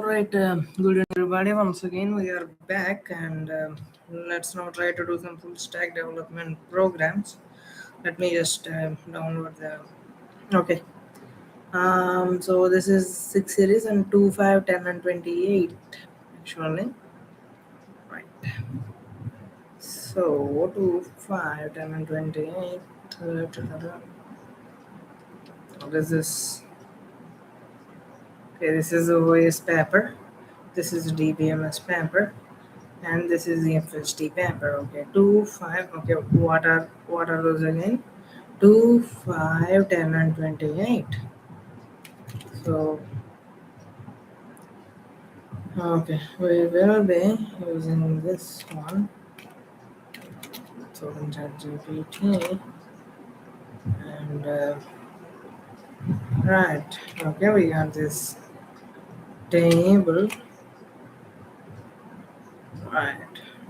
Right, good evening, everybody. Once again, we are back, and let's now try to do some full stack development programs. Let me just download the. Okay. So this is 6 series and 2, 5, 10, and 28. Actually, right. So 2, 5, 10, and 28. What is this? Okay, this is OS paper. This is DBMS paper. And this is the FHT paper. Okay, 2 5. Okay, what are those again? 2 5 10 and 28. So okay, we will be using this one. So in ChatGPT and right. Okay, we got this table. Right,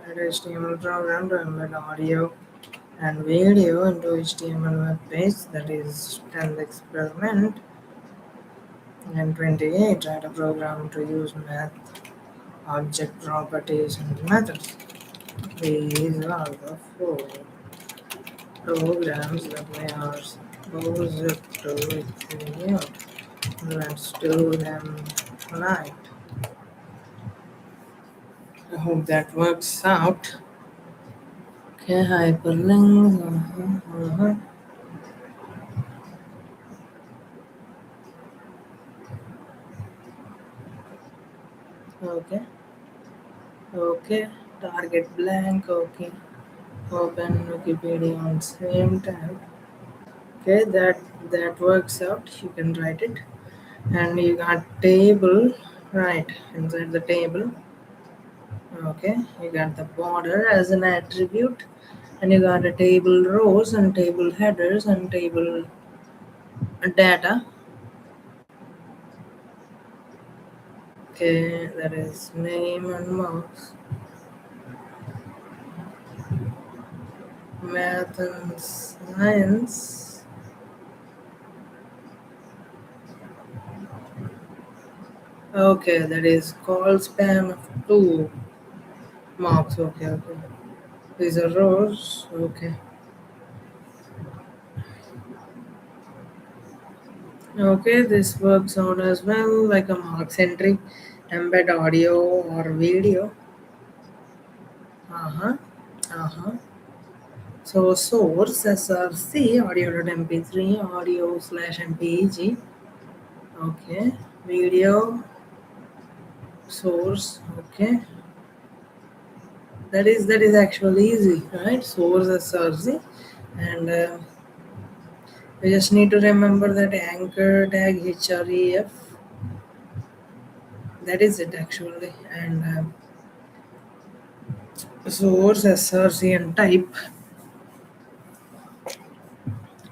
HTML program to embed audio and video into HTML web page. That is 10th experiment. And 28, write a program to use math object properties and methods. These are the four programs that we are supposed to execute. Let's do them tonight. I hope that works out. Okay, hyperlinks. Okay, okay. Target blank. Okay. Open Wikipedia on same time. Okay, that works out. You can write it. And you got table, right, inside the table. Okay, you got the border as an attribute, and you got a table rows and table headers and table data. Okay, that is name and marks, math and science. Okay, that is call span of 2 marks. Okay, okay, these are rows. Okay. Okay, this works out as well like a marks entry, embed audio or video. Uh-huh. Uh-huh. So source src audio.mp3 audio slash mpeg. Okay. Video source. Okay. That is actually easy, right? Source src, and we just need to remember that anchor tag href. That is it actually, and source src and type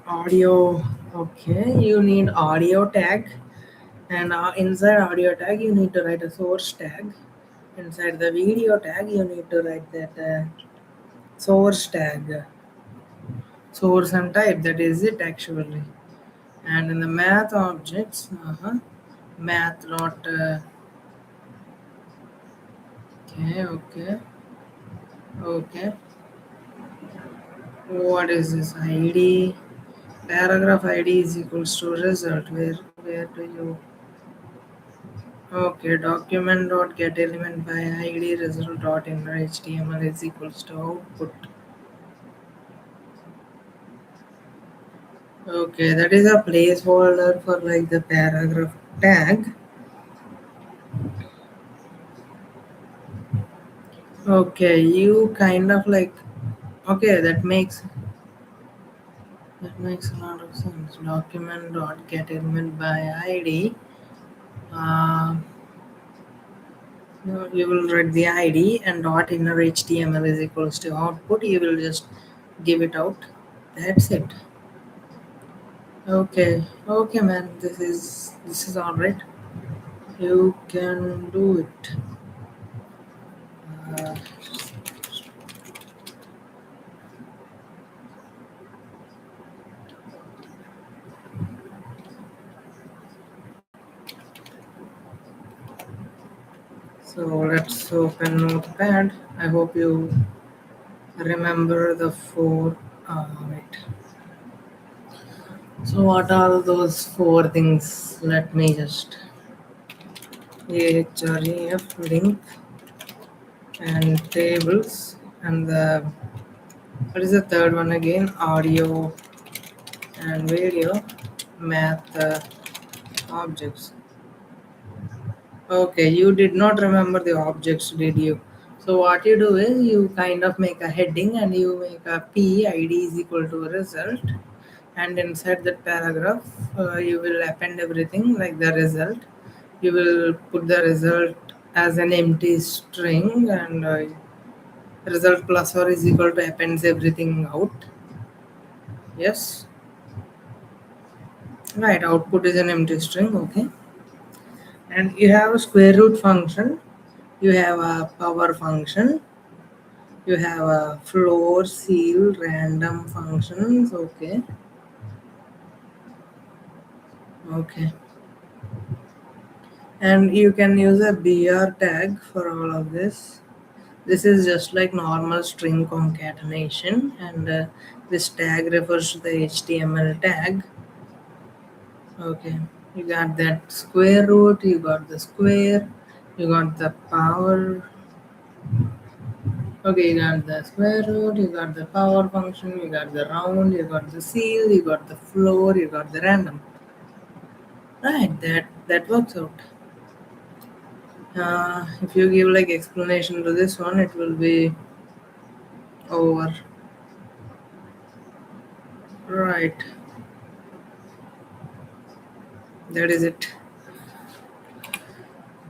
audio. Okay, you need audio tag, and inside audio tag you need to write a source tag. Inside the video tag you need to write that source tag, source and type. That is it actually. And in the math objects, math dot okay, okay, okay. What is this id? Paragraph id is equals to result. Where do you? Okay, document dot get element by id result dot inner html is equals to output. Okay, that is a placeholder for like the paragraph tag. Okay, you kind of like okay, that makes a lot of sense. Document dot get element by id. Uh, you will write the id and dot inner html is equals to output. You will just give it out. That's it. Okay, okay, man. This is all right. You can do it. Uh, So let's open Notepad. I hope you remember the four. Wait. So what are those four things? Let me just href link and tables and the what is the third one again? Audio and video, math objects. Okay, you did not remember the objects, did you? So what you do is you kind of make a heading and you make a p id is equal to result, and inside that paragraph you will append everything like the result. You will put the result as an empty string, and result plus or is equal to appends everything out. Yes, right. Output is an empty string. Okay, and you have a square root function. You have a power function. You have a floor, seal, random functions. Okay, okay, and you can use a br tag for all of this. This is just like normal string concatenation, and this tag refers to the HTML tag. Okay, you got that square root, you got the square, you got the power. Okay, you got the square root, you got the power function, you got the round, you got the seal, you got the floor, you got the random. Right, that works out. If you give like explanation to this one, it will be over. Right, that is it.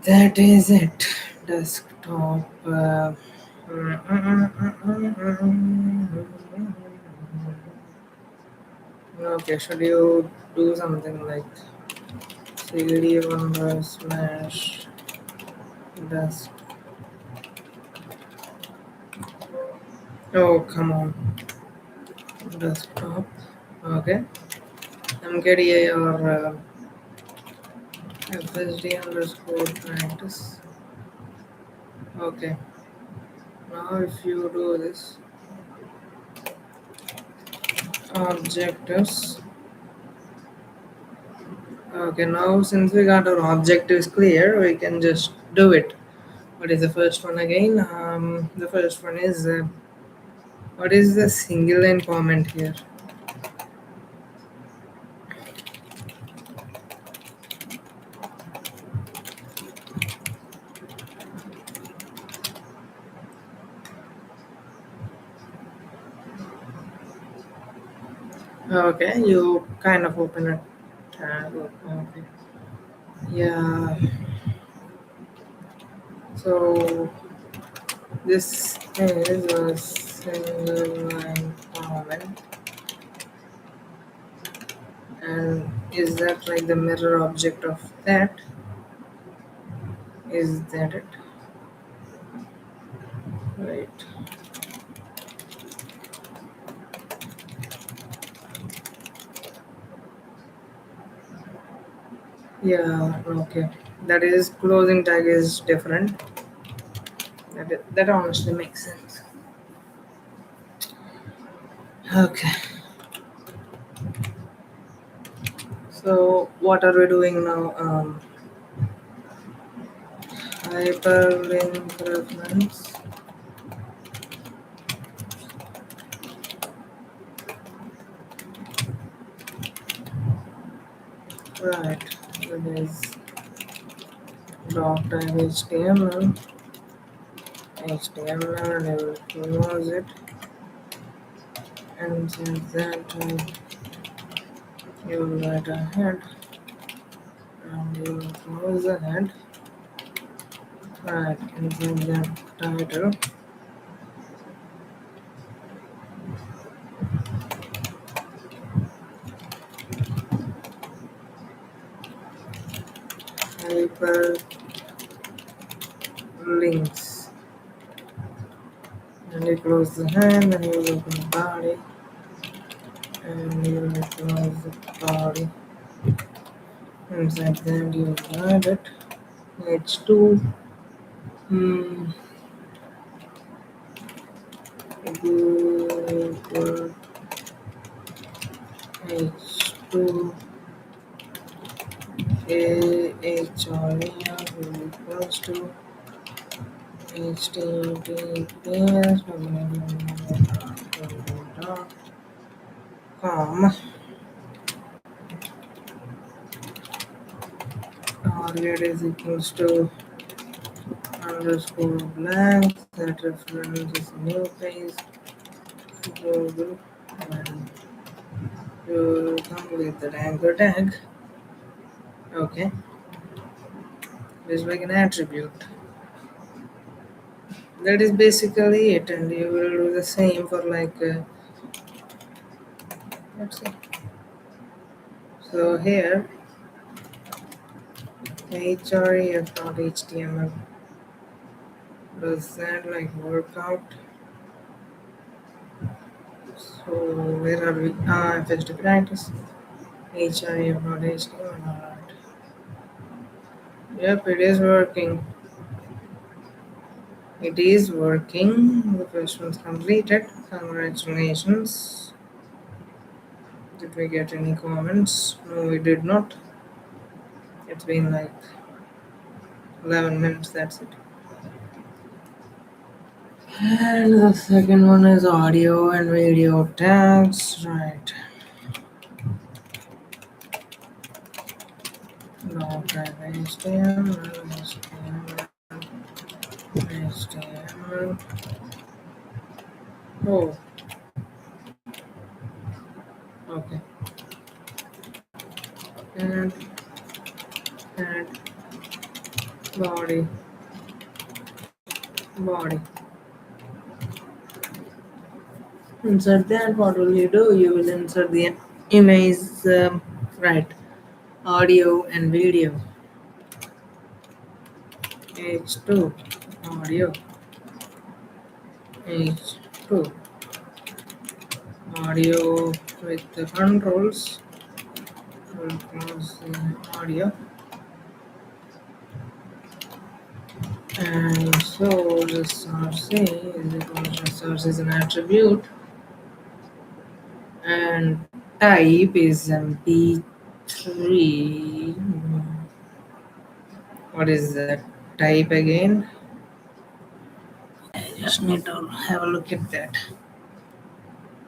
That is it. Desktop. Okay, should you do something like cd1 slash desk? Oh, come on. Desktop. Okay. mkdir or fsd underscore practice. Okay. Now if you do this objectives. Okay, now since we got our objectives clear, we can just do it. What is the first one again? The first one is what is the single line comment here? Okay, you kind of open a tab. Okay, yeah. So this is a single line comment, and is that like the mirror object of that? Is that it? Right. Yeah. Okay. That is closing tag is different. That honestly makes sense. Okay. So what are we doing now? Hyperlink reference. Right. It is doc.html. HTML, and I will close it. And since that you will write a head, and you will close the head. Right. Inside that title. Hyperlinks. And you close the hand, and you will open the body, and you will close the body. Inside that you will write it. H2 Google H2 equals to https com. Target is equals to underscore blank. That reference is new page. Google and you complete the anchor tag. Okay, just like an attribute. That is basically it, and you will do the same for like let's see. So here href.html, does that like work out? So where are we? FHD practice href.html. Alright. Yep, it is working. It is working. The first one's completed. Congratulations. Did we get any comments? No, we did not. It's been like 11 minutes, that's it. And the second one is audio and video tags, right? Now type HTML. Oh, okay. And body. Insert that. What will you do? You will insert the image, right? Audio and video. H2 audio. H2 audio with the controls. We'll close the audio. And source RC is equal to source is an attribute, and type is MP3. What is that type again? I just need to have a look at that.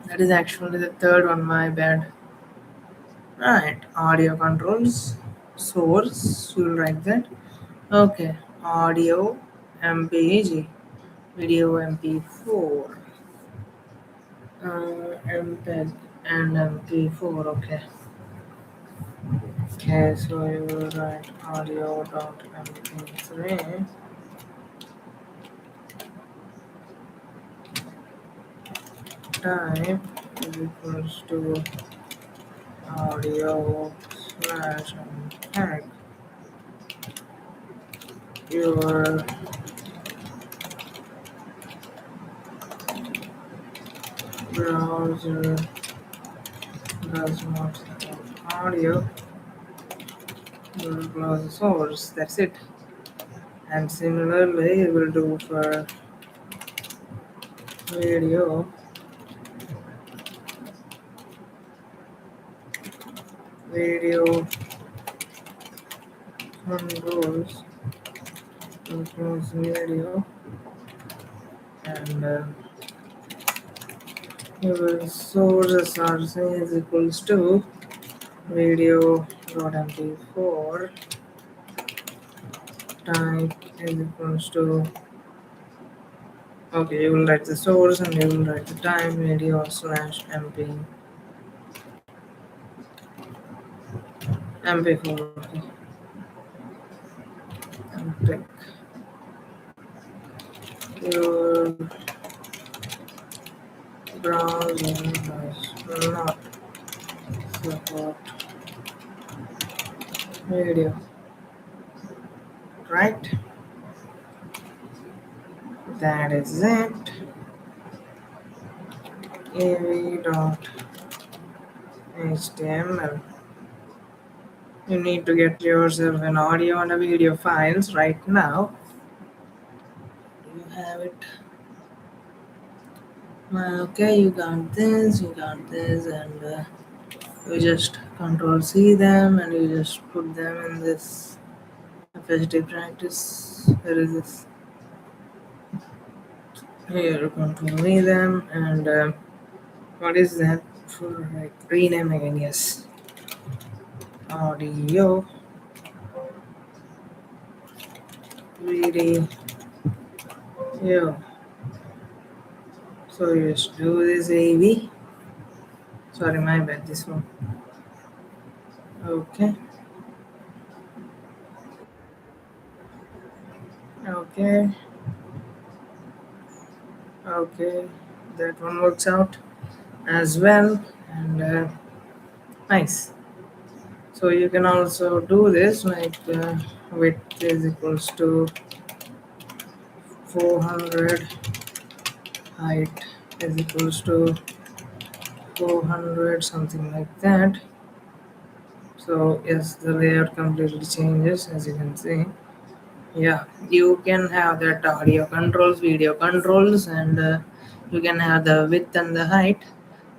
That is actually the third one, my bad. Right, audio controls, source, you'll write that. Okay, audio MPEG, video MP4, MPEG and MP4. Okay. Okay, so you will write audio.mp3 type is equals to audio slash tag. Your browser does not support audio. You will close the source. That's it. And similarly, you will do for video. Video controls. You close video, and your sources are is equals to video.mp4 type is equals to, okay, you will write the source and you will write the time video slash mp4. Okay. And click your browser does not support video, right? That is it. av.html. You need to get yourself an audio and a video files right now. you have it. Okay, you got this, and you just control C them, and you just put them in this FHD practice. Where is this? Here, control V them, and what is that for? Like rename again? Yes, audio, video. So you just do this AV. Sorry, my bad. This one. Okay. Okay. Okay. That one works out as well, and nice. So you can also do this like width is equals to 400, height is equals to 400, something like that. So yes, the layout completely changes as you can see. Yeah, you can have that audio controls, video controls, and you can have the width and the height.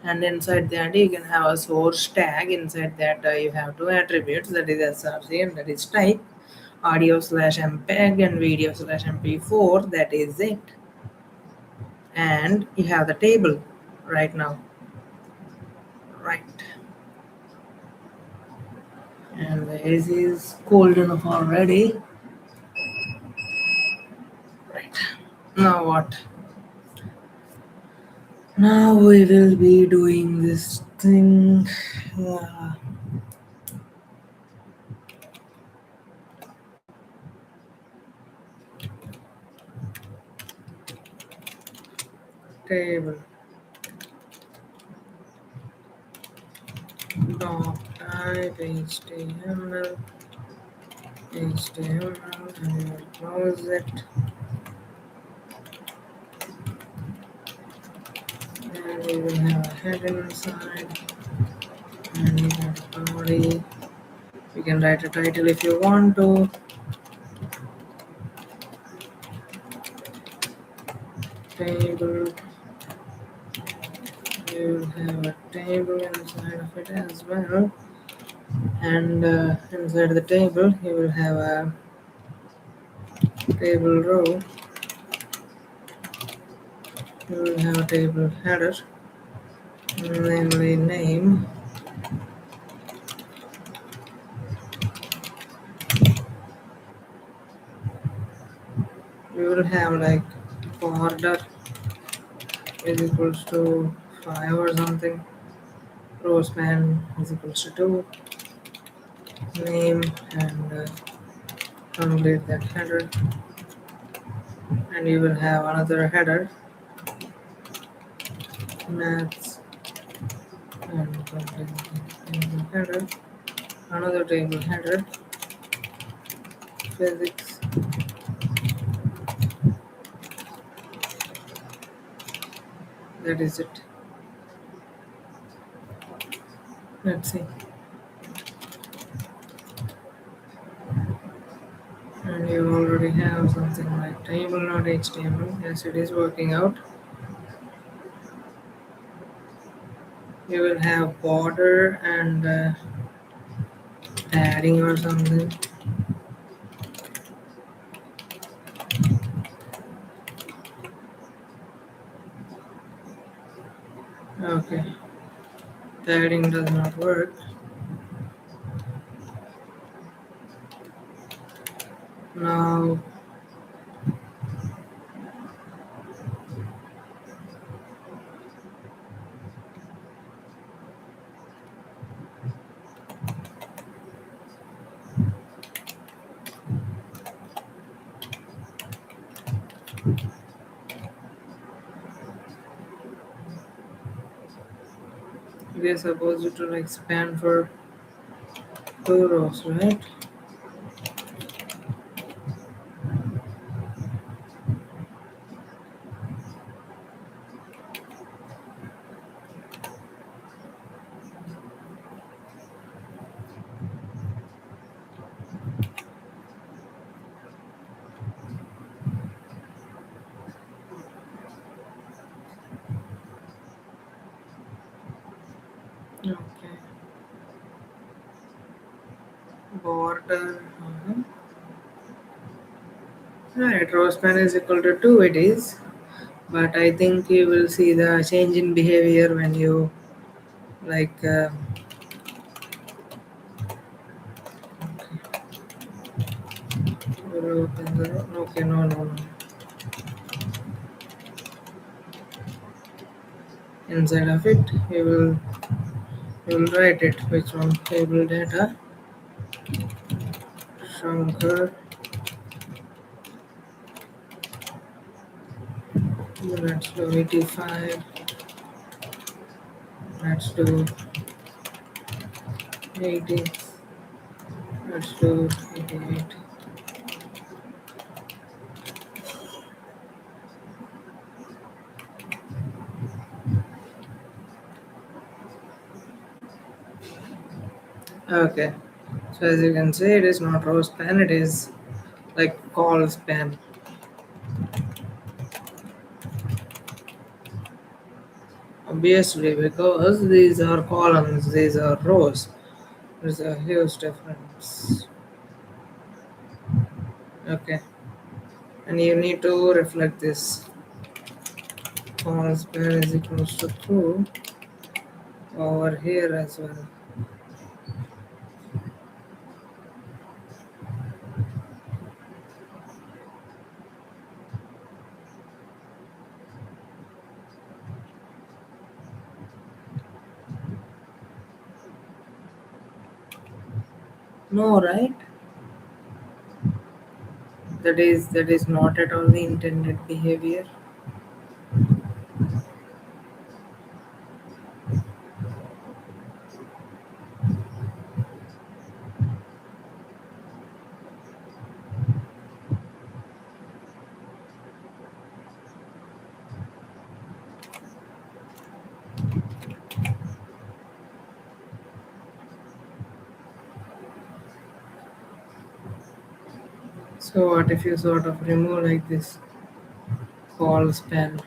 And inside that, you can have a source tag. Inside that, you have two attributes, that is SRC and that is type, audio slash MPEG and video slash MP4. That is it. And you have the table right now, right? And the AC is cold enough already. Right. Now what? Now we will be doing this thing. Yeah. Table dot type HTML and we will close it, and we will have a head inside and we have a body. You can write a title if you want to. Table, you will have a table inside of it as well, and inside the table you will have a table row. You will have a table header, namely name. We will have like border is equals to 5 or something, row span is equals to 2, name, and complete that header, and you will have another header, maths, and complete the header, another table header, physics, that is it. Let's see. And you already have something like table not HTML. Yes, it is working out. You will have border and padding or something. Okay, padding does not work. Now we are supposed to like span for 2 rows, right? Water. Right, row span is equal to 2 it is. But I think you will see the change in behavior when you like okay, no. Inside of it you will write it which one table data Shankar. Let's do 85. Let's do 80. Let's do 88. Okay. So as you can see, it is not row span. It is like call span. Obviously, because these are columns, these are rows. There's a huge difference. Okay. And you need to reflect this. Call span is equals to true over here as well. No, right? That is not at all the intended behavior. So what if you sort of remove like this call span?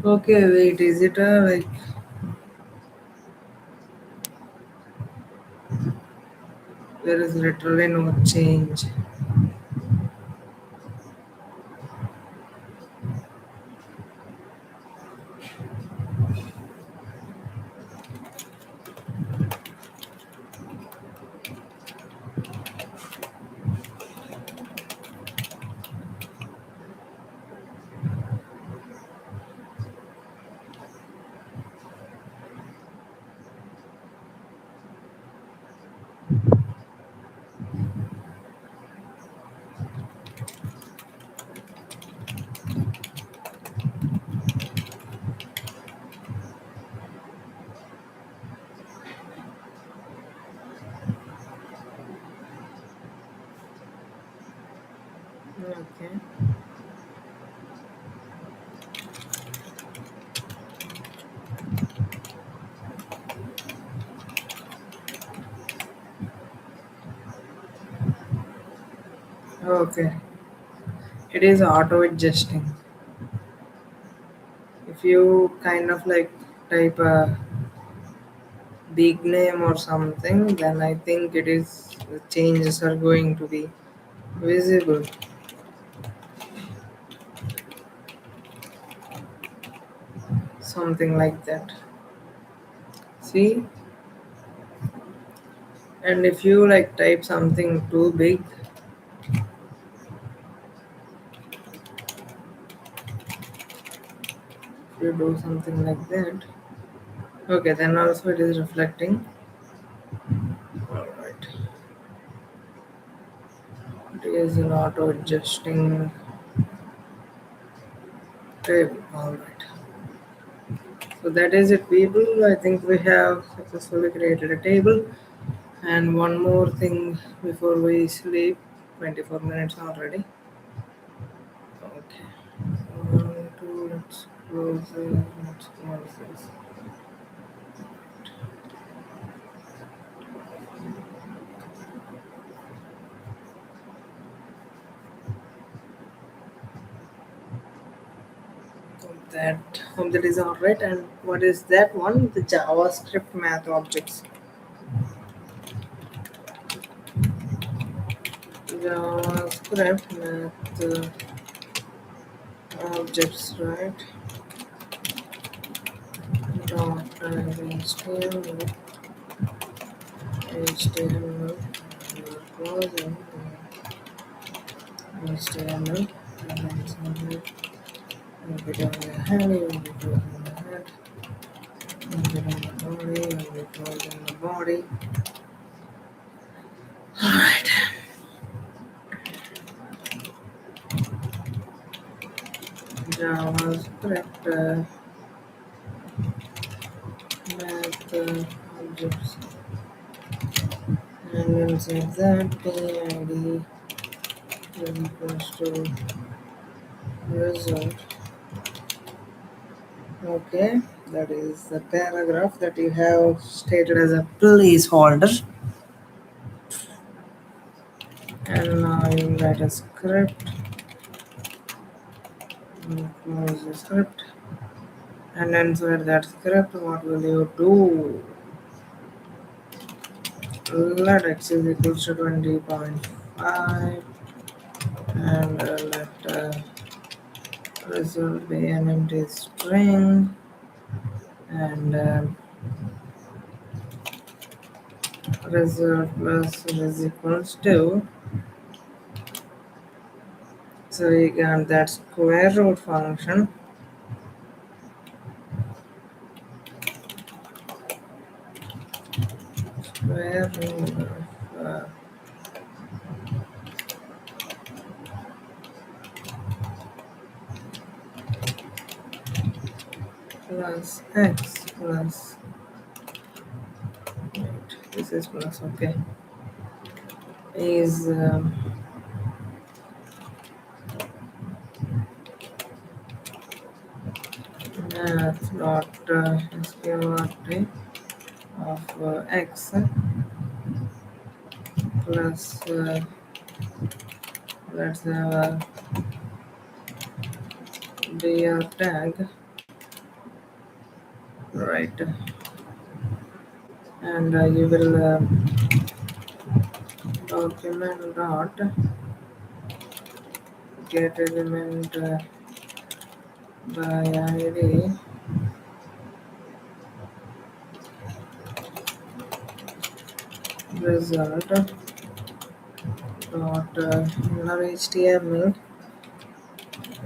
Okay, wait, is it a like there is literally no change. Okay. Okay. It is auto adjusting. If you kind of like type a big name or something, then I think it is the changes are going to be visible. Something like that. See? And if you like type something too big, if you do something like that, okay, then also it is reflecting. Alright. It is an auto adjusting table. Alright. So that is it, people. I think we have successfully created a table. And one more thing before we sleep, 24 minutes already. Okay. One, two, let's close it. Let's close this. That is all right. And what is that one? The JavaScript math objects. JavaScript math objects, right? Dot HTML, HTML, closing HTML, and then something. We'll be doing the head, we'll be closing the head, we'll be doing the body, we'll be closing the body. Alright. JavaScript math objects, and we'll set that PID is equals to result. Okay, that is the paragraph that you have stated as a placeholder. And now you write a script, you close the script, and inside that script, what will you do? Let x is equals to 20.5, and let result be an empty string, and result plus is equals to, so you got that square root function. Square root of plus x plus, wait, this is plus, okay, is math dot sqrt of x plus, let's have a dr tag, right, and you will document dot get element by id result dot inner html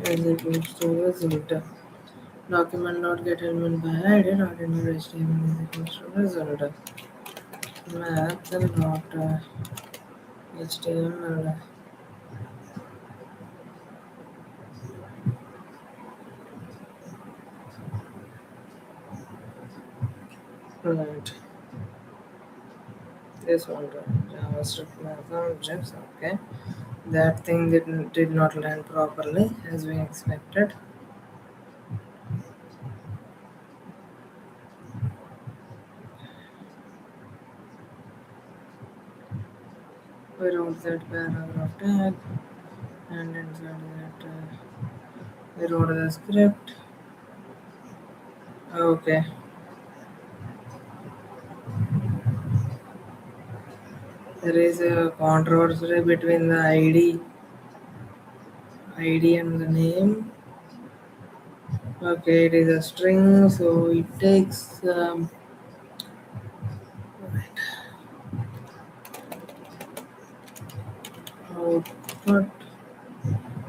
is equals to result. Document dot get element by id dot inner html is equals to result. Math dot html, right, this one, JavaScript math objects, okay. That thing did not land properly as we expected. We wrote that paragraph tag, and inside that we wrote the script. Okay, there is a controversy between the ID and the name. Okay, it is a string, so it takes output.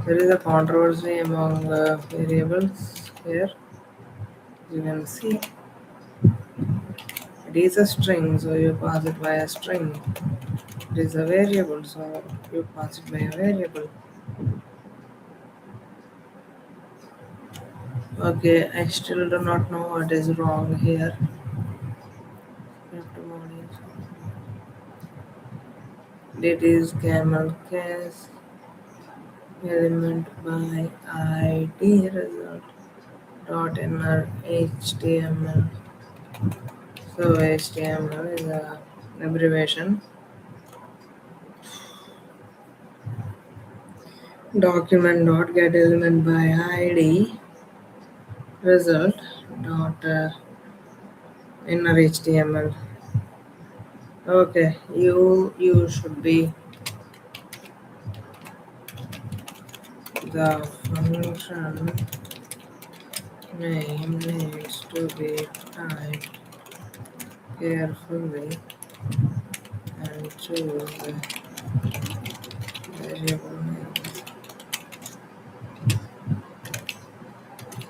There is a controversy among variables here. You can see it is a string, so you pass it by a string. It is a variable, so you pass it by a variable. Okay, I still do not know what is wrong here. It is camel case element by id result dot inner html. So html is a abbreviation. Document dot get element by id result dot inner HTML. Okay, you should be the function name needs to be typed carefully and choose the variable name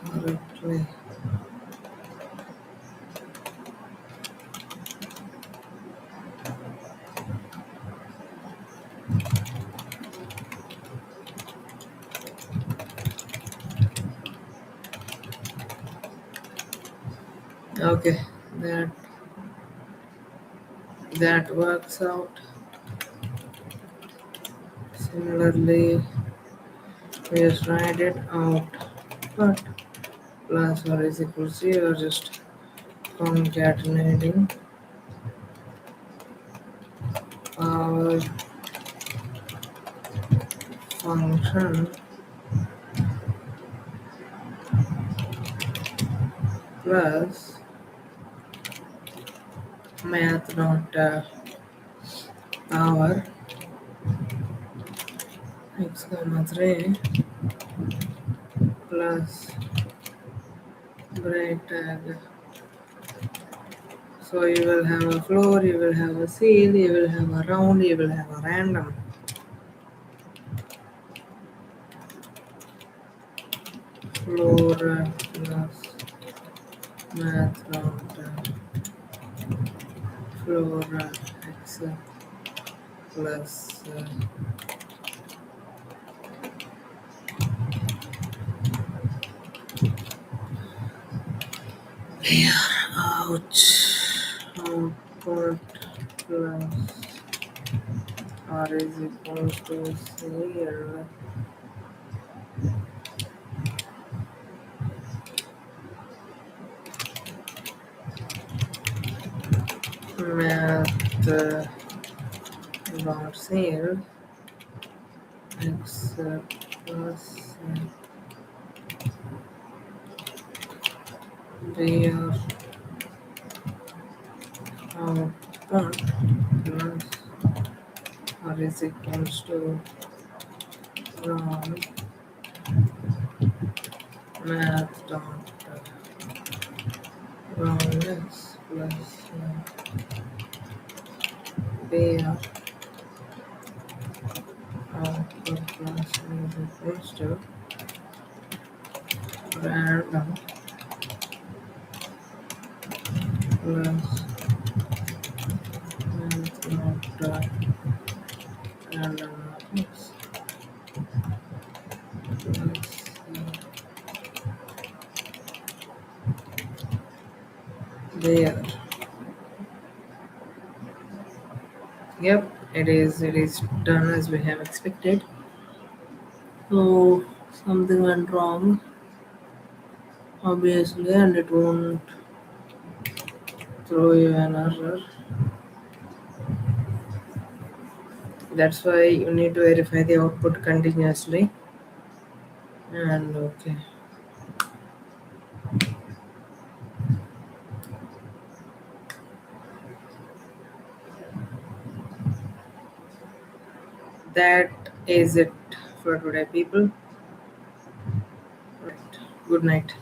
correctly. Okay, that that works out. Similarly, we just write it out, but plus or is equal to or just concatenating our function plus math dot power x comma 3 plus break tag. So you will have a floor, you will have a seal, you will have a round, you will have a random. Floor plus math dot floor x plus ouch output plus r is equals to seal math dot seal x plus their output plus r is equals to from math dot roundness plus their output plus r is equals to random plus math dot random x plus there. Yep, it is done as we have expected. So something went wrong, obviously, and it won't throw you an error. That's why you need to verify the output continuously. And okay, that is it for today, people. Right. Good night.